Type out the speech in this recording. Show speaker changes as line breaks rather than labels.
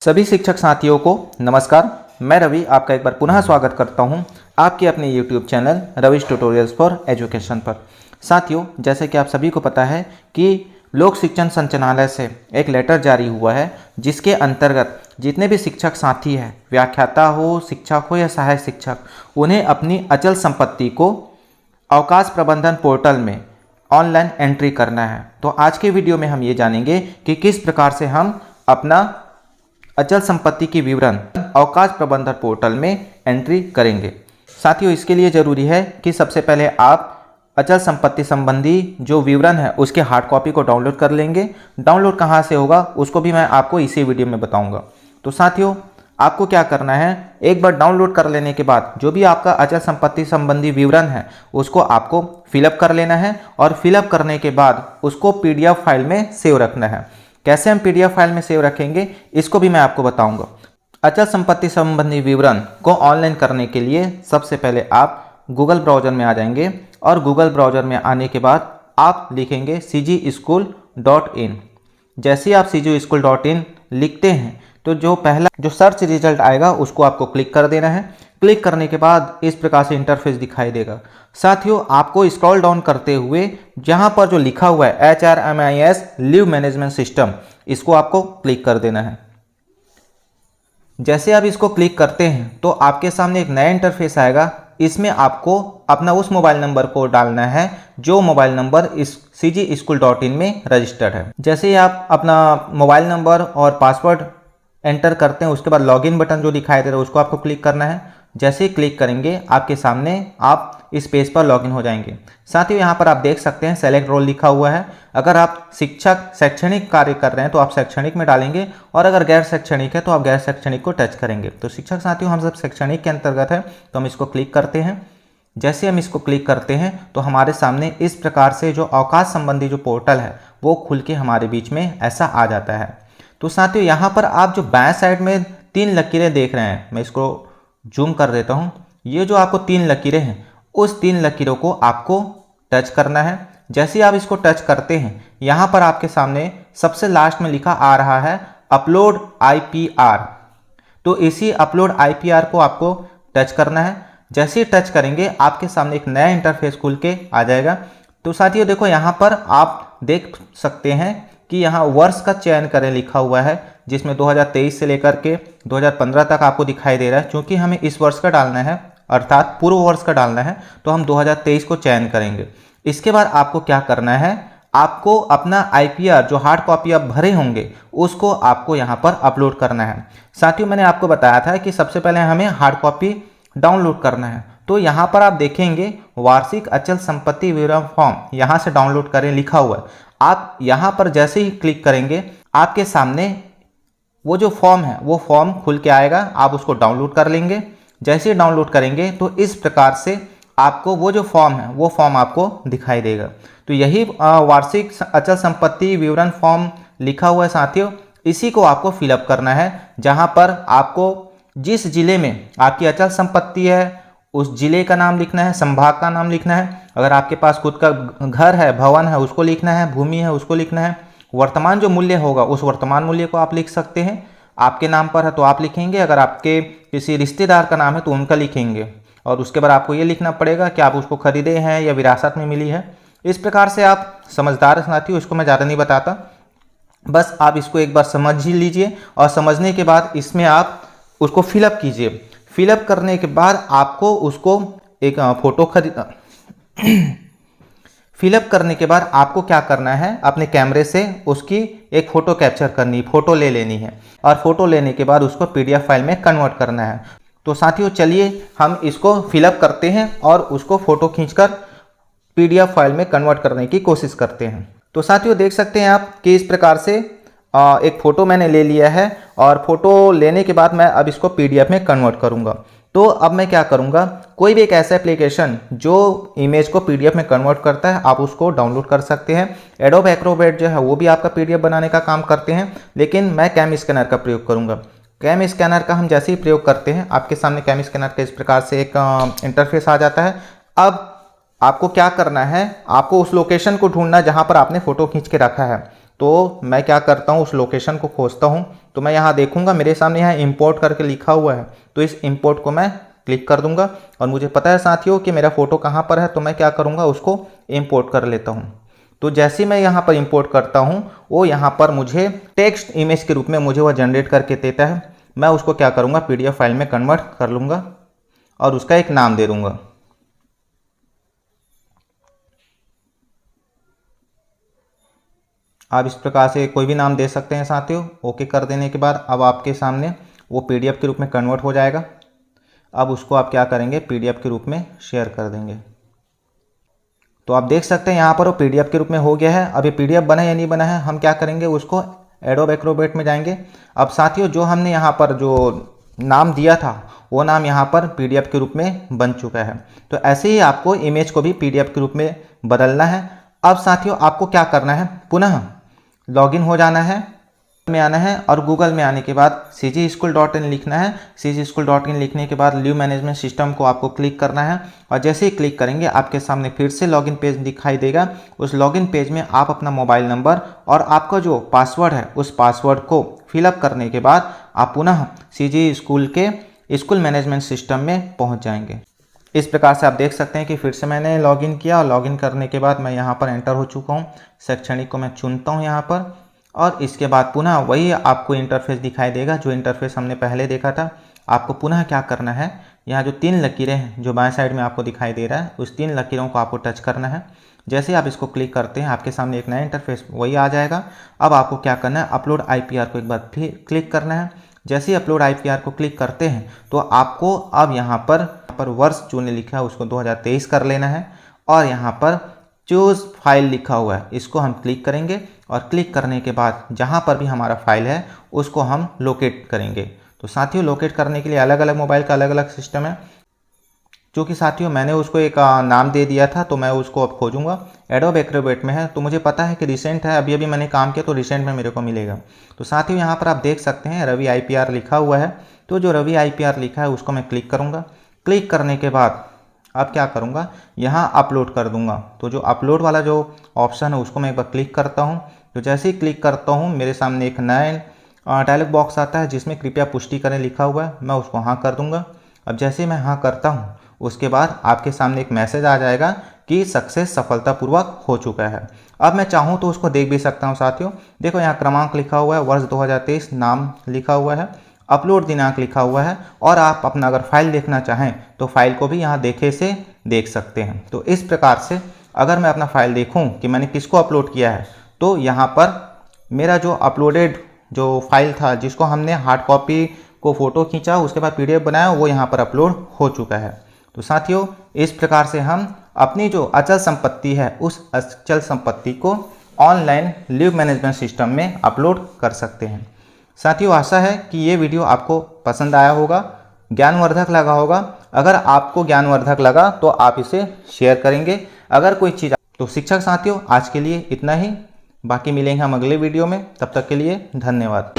सभी शिक्षक साथियों को नमस्कार। मैं रवि आपका एक बार पुनः स्वागत करता हूं आपके अपने YouTube channel Ravish tutorials for education पर। साथियों, जैसे कि आप सभी को पता है कि लोक शिक्षण संचालनालय से एक लेटर जारी हुआ है जिसके अंतर्गत जितने भी शिक्षक साथी हैं, व्याख्याता हो, शिक्षक हो या सहायक शिक्षक, उन्हें अपनी अचल संपत्ति को अवकाश प्रबंधन पोर्टल में ऑनलाइन एंट्री करना है। तो आज के वीडियो में हम ये जानेंगे कि किस प्रकार से हम अपना अचल संपत्ति की विवरण अवकाश प्रबंधन पोर्टल में एंट्री करेंगे। साथियों, इसके लिए जरूरी है कि सबसे पहले आप अचल संपत्ति संबंधी जो विवरण है उसके हार्ड कॉपी को डाउनलोड कर लेंगे। डाउनलोड कहाँ से होगा उसको भी मैं आपको इसी वीडियो में बताऊंगा। तो साथियों, आपको क्या करना है, एक बार डाउनलोड कर लेने के बाद जो भी आपका अचल संपत्ति संबंधी विवरण है उसको आपको फिलअप कर लेना है और फिलअप करने के बाद उसको PDF फाइल में सेव रखना है। कैसे हम PDF फाइल में सेव रखेंगे इसको भी मैं आपको बताऊंगा। अचल संपत्ति संबंधी विवरण को ऑनलाइन करने के लिए सबसे पहले आप गूगल ब्राउज़र में आ जाएंगे और गूगल ब्राउज़र में आने के बाद आप लिखेंगे cgschool.in। जैसे ही आप cgschool.in लिखते हैं तो जो पहला जो सर्च रिजल्ट आएगा उसको आपको क्लिक कर देना है। क्लिक करने के बाद इस प्रकार से इंटरफेस दिखाई देगा। साथियों, आपको स्क्रॉल डाउन करते हुए जहां पर जो लिखा हुआ है HRMIS लीव मैनेजमेंट सिस्टम, इसको आपको क्लिक कर देना है। जैसे आप इसको क्लिक करते हैं तो आपके सामने एक नया इंटरफेस आएगा। इसमें आपको अपना उस मोबाइल नंबर को डालना है जो मोबाइल नंबर इस cgschool.in में रजिस्टर्ड है। जैसे ही आप अपना मोबाइल नंबर और पासवर्ड एंटर करते हैं उसके बाद लॉगिन बटन जो दिखाई दे रहा है उसको आपको क्लिक करना है। जैसे ही क्लिक करेंगे आपके सामने आप इस पेज पर लॉगिन हो जाएंगे। साथियों, यहाँ पर आप देख सकते हैं सेलेक्ट रोल लिखा हुआ है। अगर आप शिक्षक शैक्षणिक कार्य कर रहे हैं तो आप शैक्षणिक में डालेंगे और अगर गैर शैक्षणिक है तो आप गैर शैक्षणिक को टच करेंगे। तो शिक्षक साथियों, हम सब शैक्षणिक के अंतर्गत है तो हम इसको क्लिक करते हैं। जैसे हम इसको क्लिक करते हैं तो हमारे सामने इस प्रकार से जो अवकाश संबंधी जो पोर्टल है वो खुल के हमारे बीच में ऐसा आ जाता है। तो साथियों, यहाँ पर आप जो बाएं साइड में 3 लकीरें देख रहे हैं, मैं इसको जूम कर देता हूँ। ये जो आपको 3 लकीरें हैं उस 3 लकीरों को आपको टच करना है। जैसे ही आप इसको टच करते हैं यहाँ पर आपके सामने सबसे लास्ट में लिखा आ रहा है अपलोड IPR। तो इसी अपलोड IPR को आपको टच करना है। जैसे ही टच करेंगे आपके सामने एक नया इंटरफेस खुल के आ जाएगा। तो साथियों देखो, यहाँ पर आप देख सकते हैं कि यहाँ वर्ष का चयन करें लिखा हुआ है जिसमें 2023 से लेकर के 2015 तक आपको दिखाई दे रहा है। क्योंकि हमें इस वर्ष का डालना है अर्थात पूर्व वर्ष का डालना है तो हम 2023 को चयन करेंगे। इसके बाद आपको क्या करना है, आपको अपना IPR जो हार्ड कॉपी आप भरे होंगे उसको आपको यहाँ पर अपलोड करना है। साथियों, मैंने आपको बताया था कि सबसे पहले हमें हार्ड कॉपी डाउनलोड करना है। तो यहाँ पर आप देखेंगे वार्षिक अचल संपत्ति विवरण फॉर्म यहाँ से डाउनलोड करें लिखा हुआ है। आप यहाँ पर जैसे ही क्लिक करेंगे आपके सामने वो जो फॉर्म है वो फॉर्म खुल के आएगा। आप उसको डाउनलोड कर लेंगे। जैसे ही डाउनलोड करेंगे तो इस प्रकार से आपको वो जो फॉर्म है वो फॉर्म आपको दिखाई देगा। तो यही वार्षिक अचल संपत्ति विवरण फॉर्म लिखा हुआ है साथियों, इसी को आपको फिलअप करना है। जहाँ पर आपको जिस जिले में आपकी अचल संपत्ति है उस जिले का नाम लिखना है, संभाग का नाम लिखना है। अगर आपके पास खुद का घर है, भवन है, उसको लिखना है, भूमि है उसको लिखना है। वर्तमान जो मूल्य होगा उस वर्तमान मूल्य को आप लिख सकते हैं। आपके नाम पर है तो आप लिखेंगे, अगर आपके किसी रिश्तेदार का नाम है तो उनका लिखेंगे। और उसके बाद आपको ये लिखना पड़ेगा कि आप उसको खरीदे हैं या विरासत में मिली है। इस प्रकार से आप समझदार साथी हो, इसको मैं ज़्यादा नहीं बताता, बस आप इसको एक बार समझ ही लीजिए और समझने के बाद इसमें आप उसको फिलअप कीजिए। फिलअप करने के बाद आपको उसको एक फ़ोटो फिलअप करने के बाद आपको क्या करना है, अपने कैमरे से उसकी एक फ़ोटो कैप्चर करनी, फ़ोटो ले लेनी है और फ़ोटो लेने के बाद उसको PDF फाइल में कन्वर्ट करना है। तो साथियों, चलिए हम इसको फिलअप करते हैं और उसको फ़ोटो खींचकर PDF फाइल में कन्वर्ट करने की कोशिश करते हैं। तो साथियों, देख सकते हैं आप कि इस प्रकार से एक फ़ोटो मैंने ले लिया है और फ़ोटो लेने के बाद मैं अब इसको PDF में कन्वर्ट करूँगा। तो अब मैं क्या करूँगा, कोई भी एक ऐसा एप्लीकेशन जो इमेज को PDF में कन्वर्ट करता है आप उसको डाउनलोड कर सकते हैं। एडोब एक्रोबैट जो है वो भी आपका PDF बनाने का काम करते हैं, लेकिन मैं कैम स्कैनर का प्रयोग करूँगा। कैम स्कैनर का हम जैसे ही प्रयोग करते हैं आपके सामने कैम स्कैनर का इस प्रकार से एक इंटरफेस आ जाता है। अब आपको क्या करना है, आपको उस लोकेशन को ढूंढना जहाँ पर आपने फ़ोटो खींच के रखा है। तो मैं क्या करता हूँ, उस लोकेशन को खोजता हूँ। तो मैं यहाँ देखूंगा मेरे सामने यहाँ इंपोर्ट करके लिखा हुआ है, तो इस इंपोर्ट को मैं क्लिक कर दूंगा। और मुझे पता है साथियों कि मेरा फोटो कहाँ पर है, तो मैं क्या करूँगा उसको इंपोर्ट कर लेता हूँ। तो जैसे मैं यहाँ पर इंपोर्ट करता हूँ वो यहाँ पर मुझे टेक्स्ट इमेज के रूप में मुझे वह जनरेट करके देता है। मैं उसको क्या करूँगा PDF फाइल में कन्वर्ट कर लूँगा और उसका एक नाम दे दूँगा। आप इस प्रकार से कोई भी नाम दे सकते हैं साथियों। ओके कर देने के बाद अब आपके सामने वो PDF के रूप में कन्वर्ट हो जाएगा। अब उसको आप क्या करेंगे PDF के रूप में शेयर कर देंगे। तो आप देख सकते हैं यहाँ पर वो PDF के रूप में हो गया है। अब ये PDF बना या नहीं बना है, हम क्या करेंगे उसको एडोब एक्रोबैट में जाएंगे। अब साथियों जो हमने यहाँ पर जो नाम दिया था वो नाम यहाँ पर PDF के रूप में बन चुका है। तो ऐसे ही आपको इमेज को भी PDF के रूप में बदलना है। अब साथियों आपको क्या करना है, पुनः लॉगिन हो जाना है, में आना है और गूगल में आने के बाद cgschool.in लिखना है। cgschool.in लिखने के बाद लीव मैनेजमेंट सिस्टम को आपको क्लिक करना है और जैसे ही क्लिक करेंगे आपके सामने फिर से लॉगिन पेज दिखाई देगा। उस लॉगिन पेज में आप अपना मोबाइल नंबर और आपका जो पासवर्ड है उस पासवर्ड को फिलअप करने के बाद आप पुनः CG स्कूल के स्कूल मैनेजमेंट सिस्टम में पहुँच जाएंगे। इस प्रकार से आप देख सकते हैं कि फिर से मैंने लॉगिन किया और लॉगिन करने के बाद मैं यहाँ पर एंटर हो चुका हूँ। शैक्षणिक को मैं चुनता हूँ यहाँ पर और इसके बाद पुनः वही आपको इंटरफेस दिखाई देगा जो इंटरफेस हमने पहले देखा था। आपको पुनः क्या करना है, यहाँ जो 3 लकीरें हैं जो बाएं साइड में आपको दिखाई दे रहा है उस 3 लकीरों को आपको टच करना है। जैसे आप इसको क्लिक करते हैं आपके सामने एक नया इंटरफेस वही आ जाएगा। अब आपको क्या करना है, अपलोड IPR को एक बार फिर क्लिक करना है। जैसे ही अपलोड IPR को क्लिक करते हैं तो आपको अब यहाँ पर वर्ष जो ने लिखा है उसको 2023 कर लेना है और यहाँ पर चूज फाइल लिखा हुआ है इसको हम क्लिक करेंगे और क्लिक करने के बाद जहाँ पर भी हमारा फाइल है उसको हम लोकेट करेंगे। तो साथियों लोकेट करने के लिए अलग अलग मोबाइल का अलग अलग सिस्टम है। क्योंकि साथियों मैंने उसको एक नाम दे दिया था तो मैं उसको अब खोजूंगा। एडोब एक्रोबैट में है तो मुझे पता है कि रिसेंट है, अभी मैंने काम किया तो रिसेंट में मेरे को मिलेगा। तो साथियों यहाँ पर आप देख सकते हैं रवि IPR लिखा हुआ है। तो जो रवि IPR लिखा है उसको मैं क्लिक करूँगा। क्लिक करने के बाद अब क्या करूँगा, यहाँ अपलोड कर दूँगा। तो जो अपलोड वाला जो ऑप्शन है उसको मैं एक बार क्लिक करता हूँ। तो जैसे ही क्लिक करता हूँ मेरे सामने एक नया डायलॉग बॉक्स आता है जिसमें कृपया पुष्टि करें लिखा हुआ है। मैं उसको हाँ कर दूँगा। अब जैसे मैं हाँ करता हूँ उसके बाद आपके सामने एक मैसेज आ जाएगा कि सक्सेस सफलतापूर्वक हो चुका है। अब मैं चाहूँ तो उसको देख भी सकता हूँ साथियों। देखो यहाँ क्रमांक लिखा हुआ है, वर्ष 2023 नाम लिखा हुआ है, अपलोड दिनांक लिखा हुआ है और आप अपना अगर फाइल देखना चाहें तो फाइल को भी यहाँ देखे से देख सकते हैं। तो इस प्रकार से अगर मैं अपना फाइल देखूँ कि मैंने किसको अपलोड किया है तो यहाँ पर मेरा जो अपलोडेड जो फाइल था जिसको हमने हार्ड कॉपी को फोटो खींचा उसके बाद PDF बनाया वो यहाँ पर अपलोड हो चुका है। तो साथियों इस प्रकार से हम अपनी जो अचल संपत्ति है उस अचल संपत्ति को ऑनलाइन लीव मैनेजमेंट सिस्टम में अपलोड कर सकते हैं। साथियों आशा है कि ये वीडियो आपको पसंद आया होगा, ज्ञानवर्धक लगा होगा। अगर आपको ज्ञानवर्धक लगा तो आप इसे शेयर करेंगे। अगर कोई चीज़ तो शिक्षक साथियों आज के लिए इतना ही, बाकी मिलेंगे हम अगले वीडियो में। तब तक के लिए धन्यवाद।